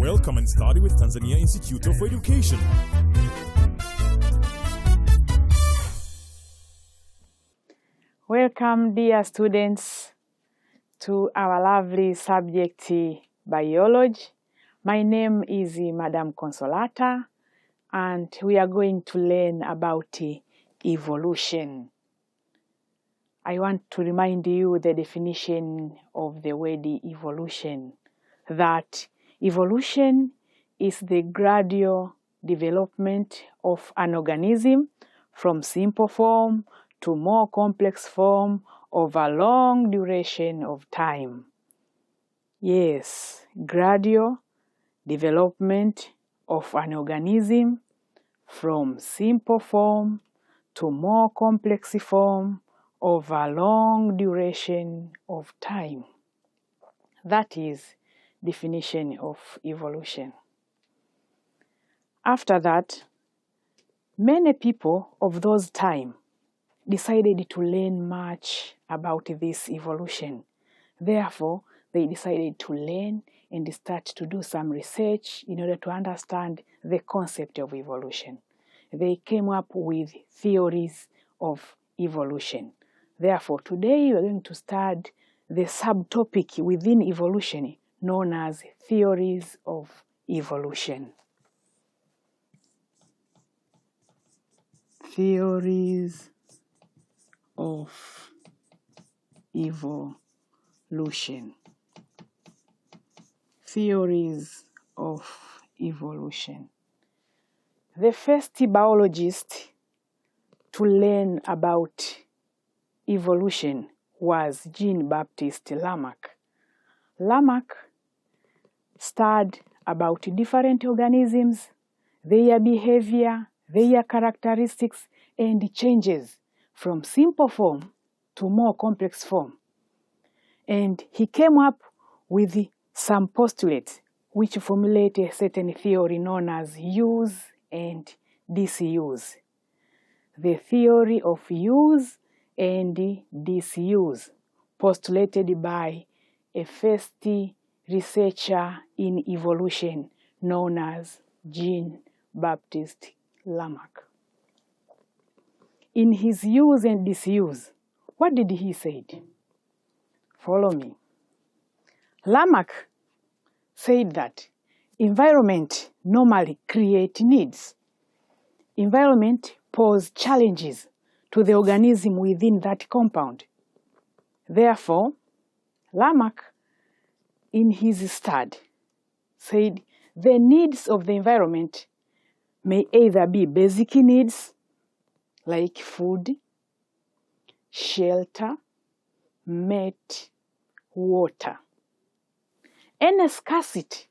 Welcome and study with Tanzania Institute of Education. Welcome, dear students, to our lovely subject, biology. My name is Madam Consolata, and we are going to learn about evolution. I want to remind you the definition of the word evolution, that evolution is the gradual development of an organism from simple form to more complex form over a long duration of time. Yes, gradual development of an organism from simple form to more complex form over a long duration of time. That is definition of evolution. After that, many people of those time decided to learn much about this evolution. Therefore, they decided to learn and start to do some research in order to understand the concept of evolution. They came up with theories of evolution. Therefore, today we are going to study the subtopic within evolution known as theories of evolution. Theories of evolution. Theories of evolution. The first biologist to learn about evolution was Jean-Baptiste Lamarck. Lamarck studied about different organisms, their behavior, their characteristics, and changes from simple form to more complex form. And he came up with some postulates which formulate a certain theory known as use and disuse. The theory of use and disuse, postulated by a first researcher in evolution known as Jean-Baptiste Lamarck. In his use and disuse, what did he say? Follow me. Lamarck said that environment normally creates needs. Environment poses challenges to the organism within that compound. Therefore, Lamarck, in his study, said the needs of the environment may either be basic needs like food, shelter, mate, water. Any scarcity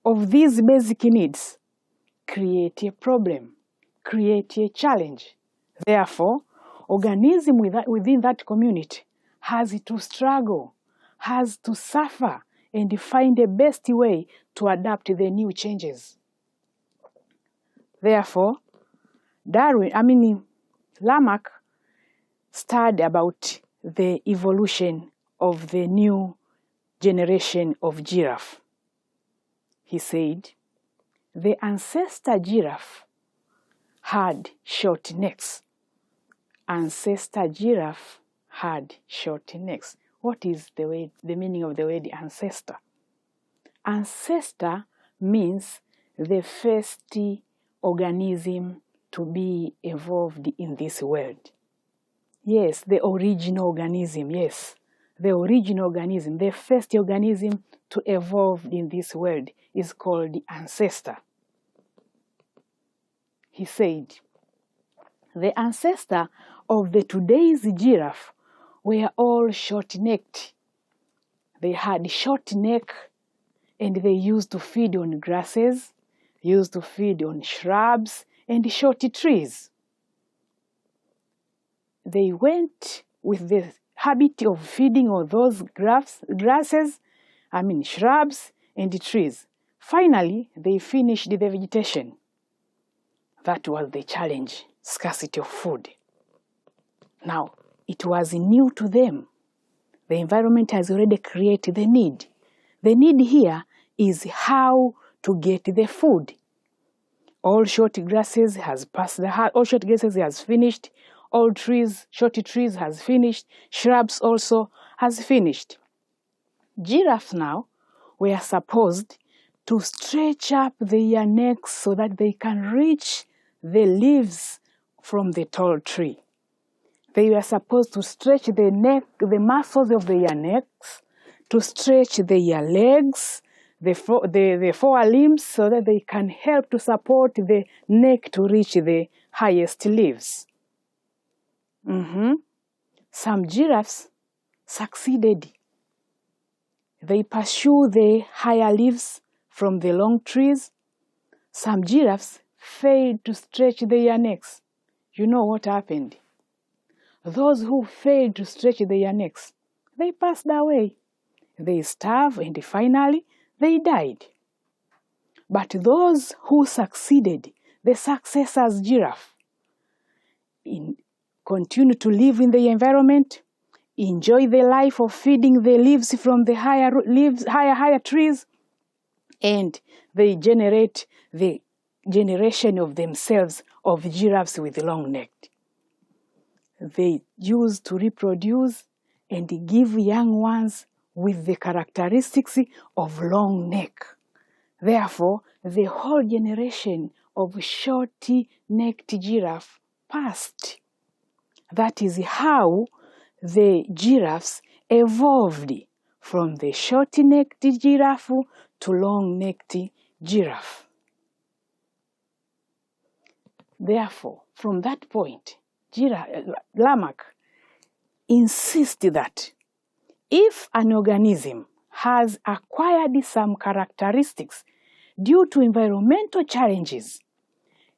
of these basic needs create a problem, create a challenge. Therefore, organism within that community has to struggle, has to suffer, and find the best way to adapt to the new changes. Therefore, Lamarck studied about the evolution of the new generation of giraffe. He said, the ancestor giraffe had short necks. Ancestor giraffe had short necks. What is the meaning of the word ancestor? Ancestor means the first organism to be evolved in this world. Yes, the original organism, yes. The original organism, the first organism to evolve in this world is called the ancestor. He said, the ancestor of the today's giraffe were all short-necked. They had short neck and they used to feed on grasses, used to feed on shrubs and short trees. They went with the habit of feeding on those shrubs and trees. Finally, they finished the vegetation. That was the challenge, scarcity of food. Now, it was new to them. The environment has already created the need. The need here is how to get the food. All short grasses has passed all short grasses has finished. All trees, short trees has finished. Shrubs also has finished. Giraffes now were supposed to stretch up their necks so that they can reach the leaves from the tall tree. They were supposed to stretch the muscles of their necks, to stretch their legs, the forelimbs, so that they can help to support the neck to reach the highest leaves. Some giraffes succeeded. They pursue the higher leaves from the long trees. Some giraffes failed to stretch their necks. You know what happened? Those who failed to stretch their necks, they passed away. They starved and finally they died. But those who succeeded, the successors giraffe, continue to live in the environment, enjoy the life of feeding the leaves from the higher trees, and they generate the generation of themselves of giraffes with long neck. They use to reproduce and give young ones with the characteristics of long neck. Therefore, the whole generation of short-necked giraffe passed. That is how the giraffes evolved from the short-necked giraffe to long-necked giraffe. Therefore, from that point, Lamarck insists that if an organism has acquired some characteristics due to environmental challenges,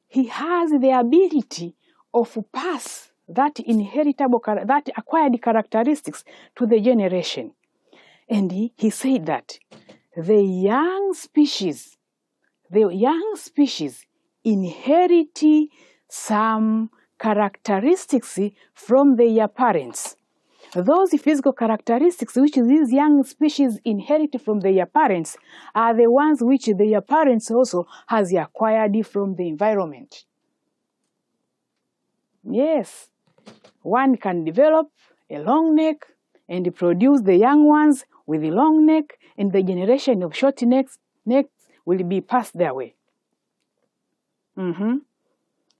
he has the ability of pass that acquired characteristics to the generation. And he said that the young species inherit some characteristics from their parents. Those physical characteristics which these young species inherit from their parents are the ones which their parents also has acquired from the environment. Yes, one can develop a long neck and produce the young ones with a long neck, and the generation of short necks will be passed their way.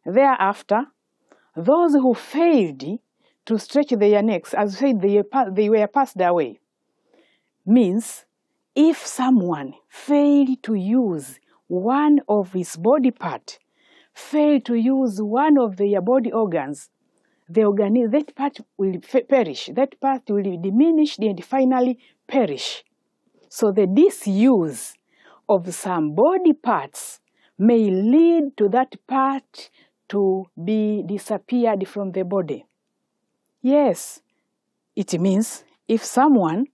Thereafter, those who failed to stretch their necks, as I said, they were passed away. Means, if someone failed to use one of his body part, failed to use one of their body organs, that part will perish. That part will be diminished and finally perish. So the disuse of some body parts may lead to that part to be disappeared from the body. Yes, it means if someone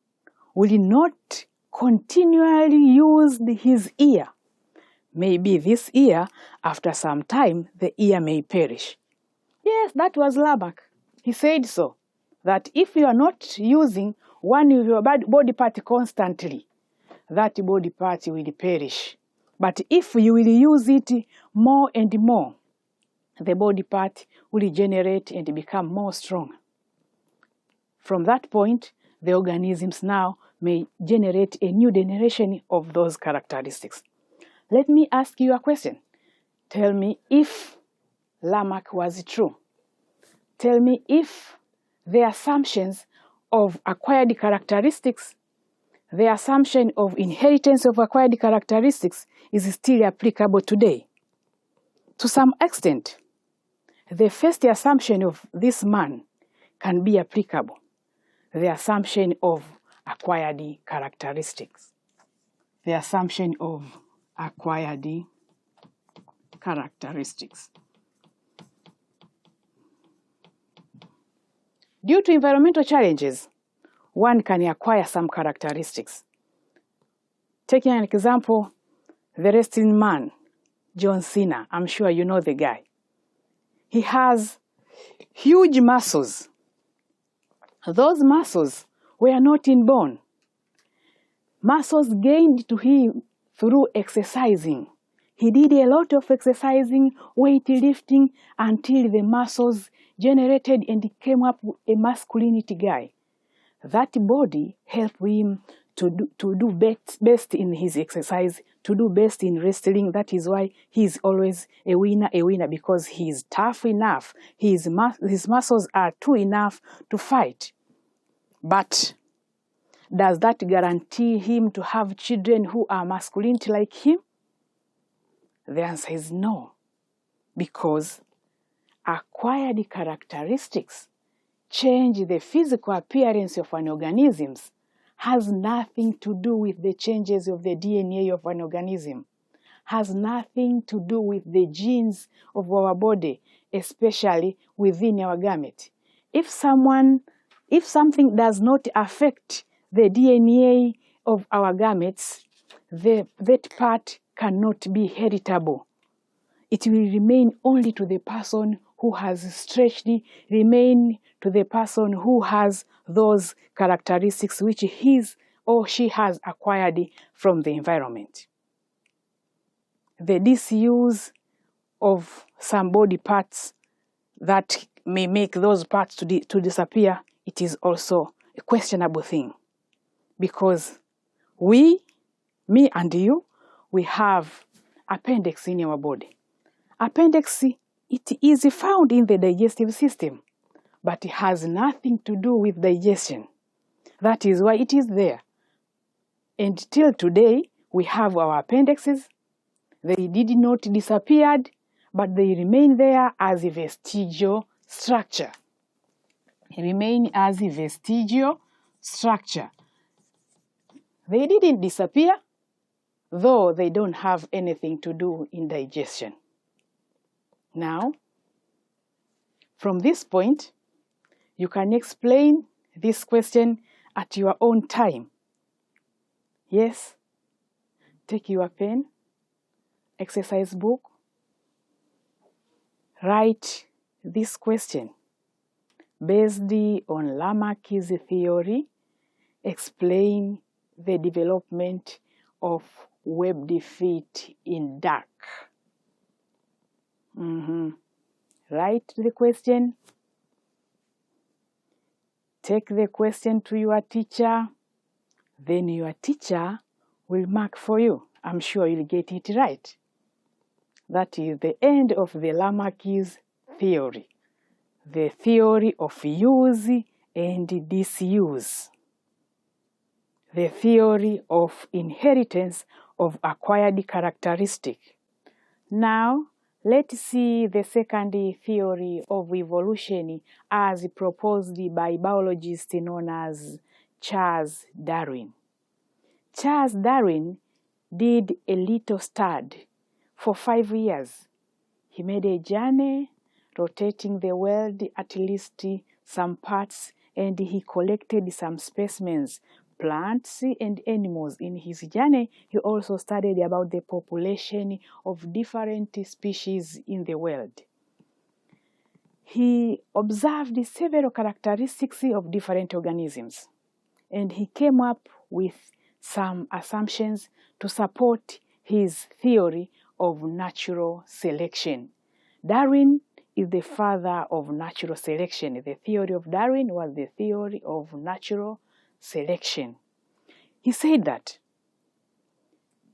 will not continually use his ear, maybe this ear, after some time, the ear may perish. Yes, that was Lamarck. He said so, that if you are not using one of your body part constantly, that body part will perish. But if you will use it more and more, the body part will regenerate and become more strong. From that point, the organisms now may generate a new generation of those characteristics. Let me ask you a question. Tell me if Lamarck was true. Tell me if the assumptions of acquired characteristics, the assumption of inheritance of acquired characteristics is still applicable today. To some extent, the first assumption of this man can be applicable, the assumption of acquired characteristics. The assumption of acquired characteristics. Due to environmental challenges, one can acquire some characteristics. Taking an example, the wrestling man, John Cena, I'm sure you know the guy. He has huge muscles. Those muscles were not inborn. Muscles gained to him through exercising. He did a lot of exercising, weightlifting, until the muscles generated and he came up with a masculinity guy. That body helped him to do best in his exercise, to do best in wrestling. That is why he's always a winner, because he's tough enough. His muscles are true enough to fight. But does that guarantee him to have children who are masculine like him? The answer is no, because acquired characteristics change the physical appearance of an organism has nothing to do with the changes of the DNA of an organism, has nothing to do with the genes of our body, especially within our gamete. If something does not affect the DNA of our gametes, that part cannot be heritable. It will remain only to the person who has stretched, remain to the person who has those characteristics which he or she has acquired from the environment. The disuse of some body parts that may make those parts to disappear, it is also a questionable thing. Because me and you, we have appendix in our body. Appendix, it is found in the digestive system, but it has nothing to do with digestion. That is why it is there. And till today, we have our appendixes. They did not disappear, but they remain there as a vestigial structure. They remain as a vestigial structure. They didn't disappear, though they don't have anything to do in digestion. Now, from this point, you can explain this question at your own time. Yes, take your pen, exercise book, write this question. Based on Lamarck's theory, explain the development of webbed feet in dark. Write the question. Take the question to your teacher. Then your teacher will mark for you. I'm sure you'll get it right. That is the end of the Lamarck's theory. The theory of use and disuse. The theory of inheritance of acquired characteristic. Now, let's see the second theory of evolution as proposed by biologist known as Charles Darwin. Charles Darwin did a little study for 5 years. He made a journey rotating the world at least some parts, and he collected some specimens, plants and animals. In his journey, he also studied about the population of different species in the world. He observed several characteristics of different organisms, and he came up with some assumptions to support his theory of natural selection. Darwin is the father of natural selection. The theory of Darwin was the theory of natural selection. He said that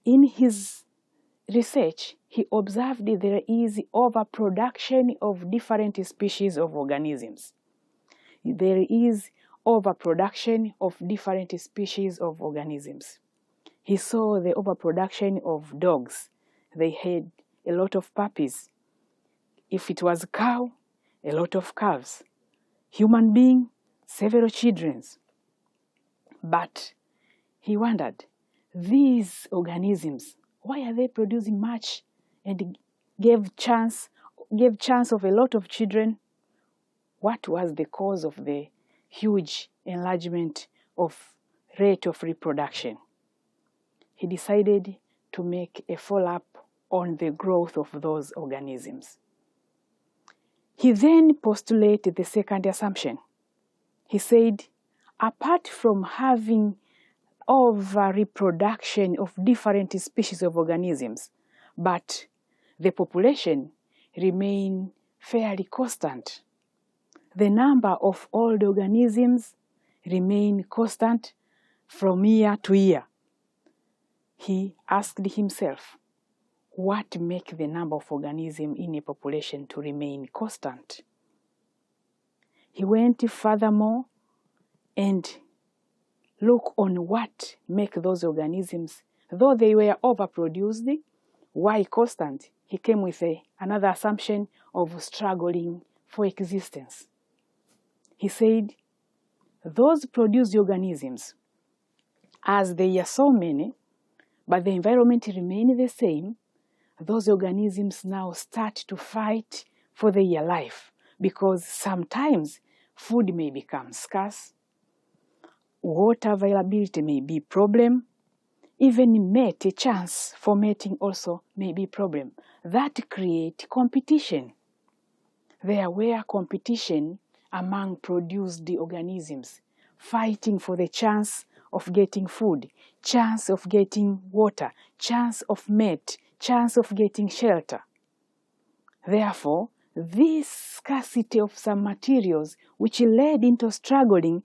in his research, he observed there is overproduction of different species of organisms. There is overproduction of different species of organisms. He saw the overproduction of dogs. They had a lot of puppies. If it was a cow, a lot of calves. Human being, several children. But he wondered, these organisms, why are they producing much and gave chance of a lot of children? What was the cause of the huge enlargement of rate of reproduction? He decided to make a follow-up on the growth of those organisms. He then postulated the second assumption. He said, apart from having of reproduction of different species of organisms, but the population remain fairly constant. The number of old organisms remain constant from year to year. He asked himself, what makes the number of organisms in a population to remain constant? He went furthermore and looked on what makes those organisms, though they were overproduced, why constant? He came with another assumption of struggling for existence. He said, those produced organisms, as they are so many, but the environment remains the same, those organisms now start to fight for their life, because sometimes food may become scarce, water availability may be a problem, even mate, a chance for mating also may be a problem. That creates competition. There were competition among produced organisms, fighting for the chance of getting food, chance of getting water, chance of mate, chance of getting shelter. Therefore, this scarcity of some materials which led into struggling,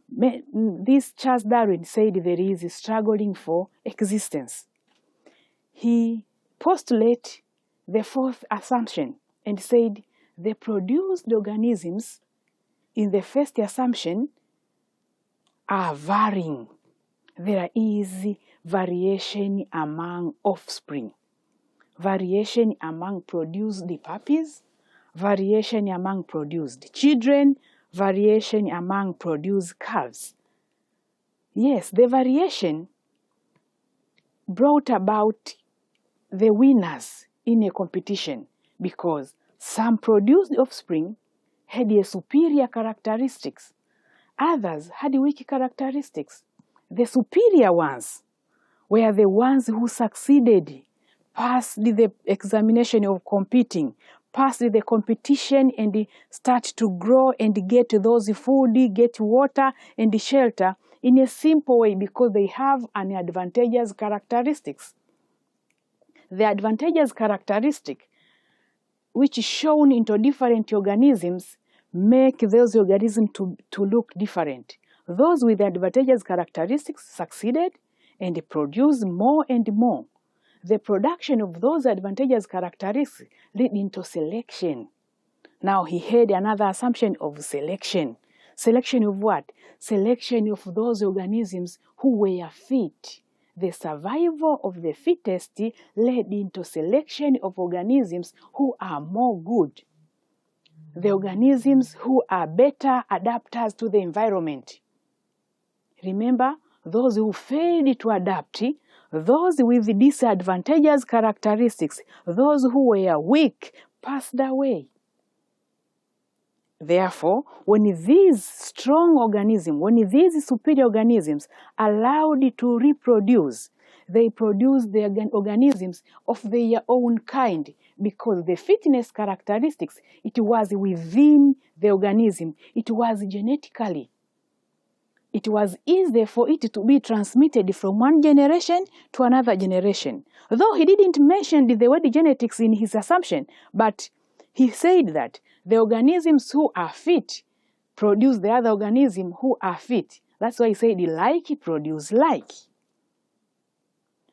this Charles Darwin said there is a struggling for existence. He postulated the fourth assumption and said the produced organisms in the first assumption are varying. There is variation among offspring, variation among produced puppies, variation among produced children, variation among produced calves. Yes, the variation brought about the winners in a competition because some produced offspring had a superior characteristics, others had weak characteristics. The superior ones were the ones who succeeded, passed the examination of competing, passed the competition and start to grow and get those food, get water and shelter in a simple way because they have an advantageous characteristics. The advantageous characteristic which is shown into different organisms make those organisms to look different. Those with advantageous characteristics succeeded and produced more and more. The production of those advantageous characteristics led into selection. Now he had another assumption of selection. Selection of what? Selection of those organisms who were fit. The survival of the fittest led into selection of organisms who are more good. The organisms who are better adapters to the environment. Remember, those who failed to adapt, those with disadvantageous characteristics, those who were weak, passed away. Therefore, when these strong organisms, when these superior organisms allowed to reproduce, they produce the organisms of their own kind because the fitness characteristics, it was within the organism, it was genetically. It was easy for it to be transmitted from one generation to another generation. Though he didn't mention the word genetics in his assumption, but he said that the organisms who are fit produce the other organism who are fit. That's why he said like produce like.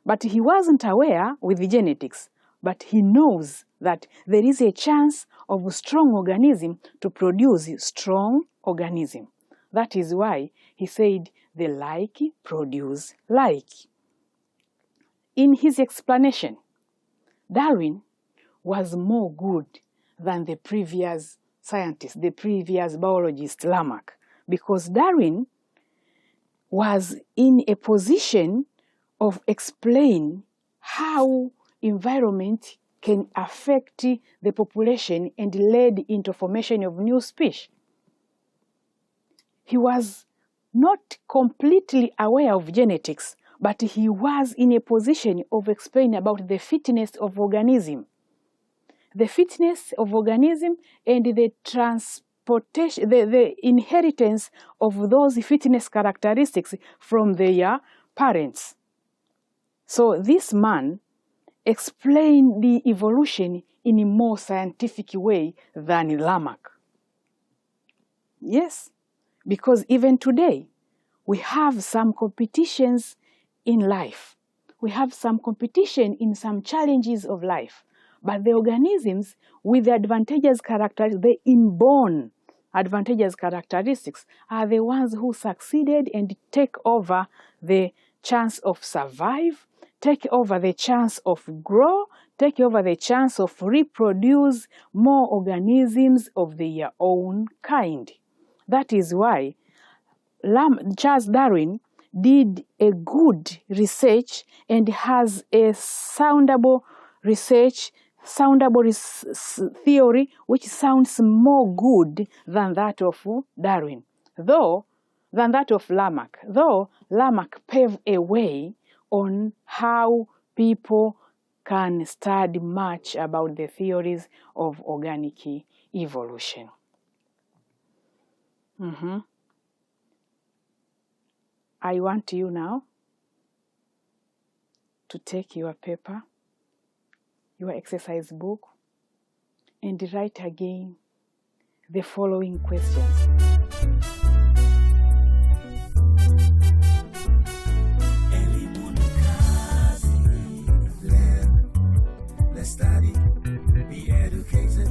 But he wasn't aware with the genetics, but he knows that there is a chance of a strong organism to produce strong organism. That is why he said the like produce like. In his explanation, Darwin was more good than the previous scientist, the previous biologist Lamarck, because Darwin was in a position of explaining how environment can affect the population and lead into formation of new species. He was not completely aware of genetics, but he was in a position of explaining about the fitness of organism. The fitness of organism and the transportation, the inheritance of those fitness characteristics from their parents. So this man explained the evolution in a more scientific way than Lamech. Yes, because even today, we have some competitions in life. We have some competition in some challenges of life. But the organisms with the advantageous characteristics, the inborn advantageous characteristics, are the ones who succeeded and take over the chance of survive, take over the chance of grow, take over the chance of reproduce more organisms of their own kind. That is why Charles Darwin did a good research and has a soundable theory which sounds more good than that of Darwin, than that of Lamech. Though Lamech paved a way on how people can study much about the theories of organic evolution. I want you now to take your paper, your exercise book, and write again the following questions. Let's study, be educated,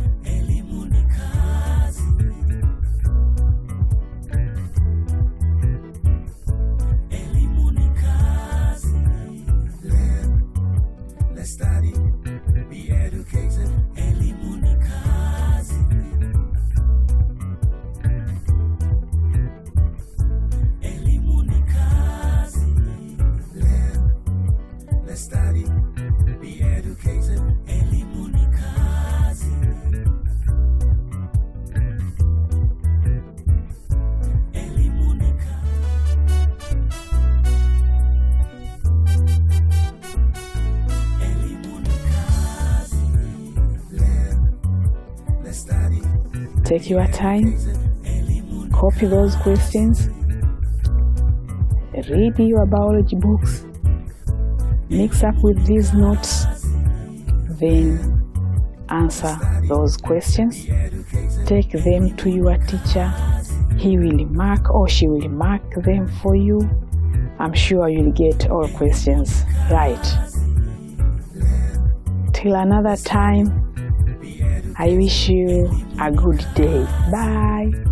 let's study, be educated, let's study, be educated, Take your time, copy those questions, read your biology books, mix up with these notes, then answer those questions. Take them to your teacher. He will mark or she will mark them for you. I'm sure you'll get all questions right. Till another time, I wish you a good day. Bye.